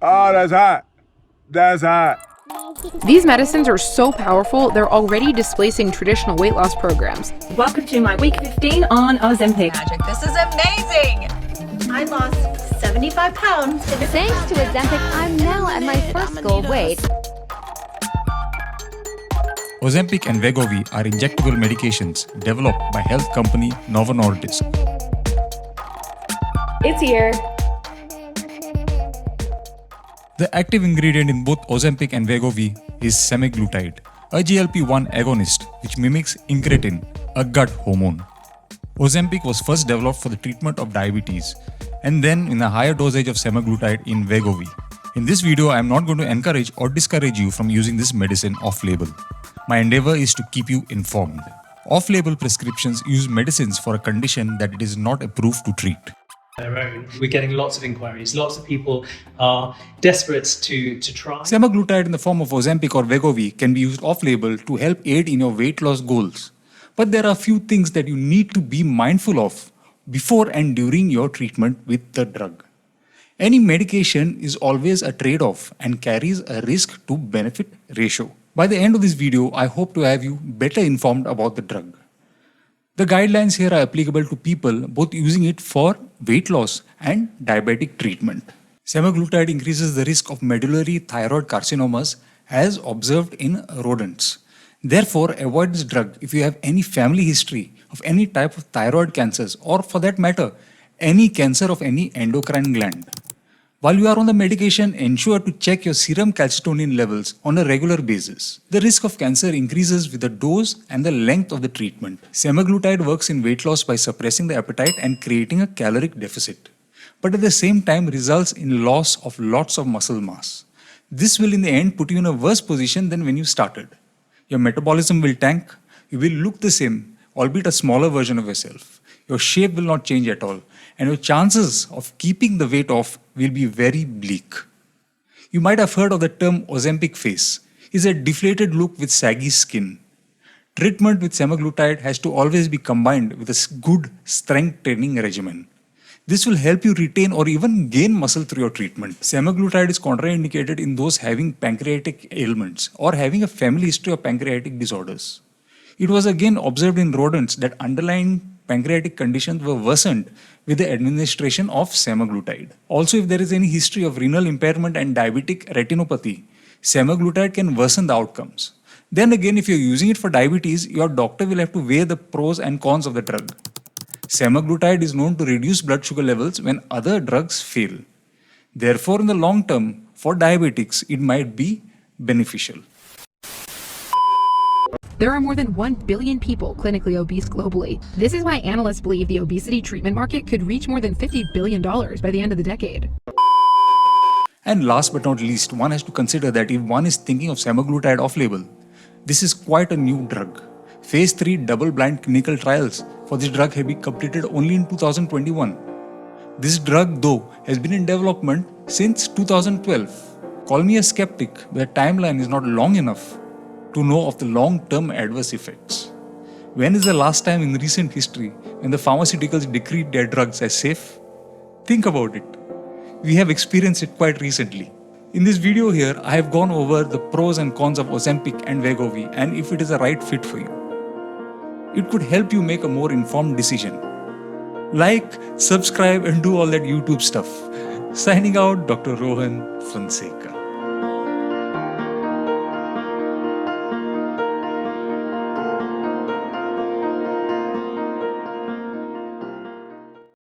that's hot. That's hot. These medicines are so powerful, they're already displacing traditional weight loss programs. Welcome to my week 15 on Ozempic. Magic. This is amazing. I lost 75 pounds. Thanks to Ozempic, I'm now at my first goal weight. Ozempic and Wegovy are injectable medications developed by health company Novo Nordisk. It's here. The active ingredient in both Ozempic and Wegovy is semaglutide, a GLP-1 agonist which mimics incretin, a gut hormone. Ozempic was first developed for the treatment of diabetes and then in a higher dosage of semaglutide in Wegovy. In this video, I am not going to encourage or discourage you from using this medicine off-label. My endeavor is to keep you informed. Off-label prescriptions use medicines for a condition that it is not approved to treat. We're getting lots of inquiries. Lots of people are desperate to try. Semaglutide in the form of Ozempic or Wegovy can be used off-label to help aid in your weight loss goals. But there are a few things that you need to be mindful of before and during your treatment with the drug. Any medication is always a trade-off and carries a risk to benefit ratio. By the end of this video, I hope to have you better informed about the drug. The guidelines here are applicable to people both using it for weight loss and diabetic treatment. Semaglutide increases the risk of medullary thyroid carcinomas as observed in rodents. Therefore, avoid this drug if you have any family history of any type of thyroid cancers or for that matter, any cancer of any endocrine gland. While you are on the medication, ensure to check your serum calcitonin levels on a regular basis. The risk of cancer increases with the dose and the length of the treatment. Semaglutide works in weight loss by suppressing the appetite and creating a caloric deficit, but at the same time results in loss of lots of muscle mass. This will in the end put you in a worse position than when you started. Your metabolism will tank, you will look the same, albeit a smaller version of yourself. Your shape will not change at all, and your chances of keeping the weight off will be very bleak. You might have heard of the term Ozempic face. It's a deflated look with saggy skin. Treatment with semaglutide has to always be combined with a good strength training regimen. This will help you retain or even gain muscle through your treatment. Semaglutide is contraindicated in those having pancreatic ailments or having a family history of pancreatic disorders. It was again observed in rodents that underlying pancreatic conditions were worsened with the administration of semaglutide. Also, if there is any history of renal impairment and diabetic retinopathy, semaglutide can worsen the outcomes. Then again, if you're using it for diabetes, your doctor will have to weigh the pros and cons of the drug. Semaglutide is known to reduce blood sugar levels when other drugs fail. Therefore, in the long term, for diabetics, it might be beneficial. There are more than 1 billion people clinically obese globally. This is why analysts believe the obesity treatment market could reach more than $50 billion by the end of the decade. And last but not least, one has to consider that if one is thinking of semaglutide off-label, this is quite a new drug. Phase 3 double-blind clinical trials for this drug have been completed only in 2021. This drug, though, has been in development since 2012. Call me a skeptic, but the timeline is not long enough to know of the long-term adverse effects. When is the last time in recent history when the pharmaceuticals decreed their drugs as safe? Think about it. We have experienced it quite recently. In this video here, I have gone over the pros and cons of Ozempic and Wegovy and if it is a right fit for you. It could help you make a more informed decision. Like, subscribe and do all that YouTube stuff. Signing out, Dr. Rohan Fonseca.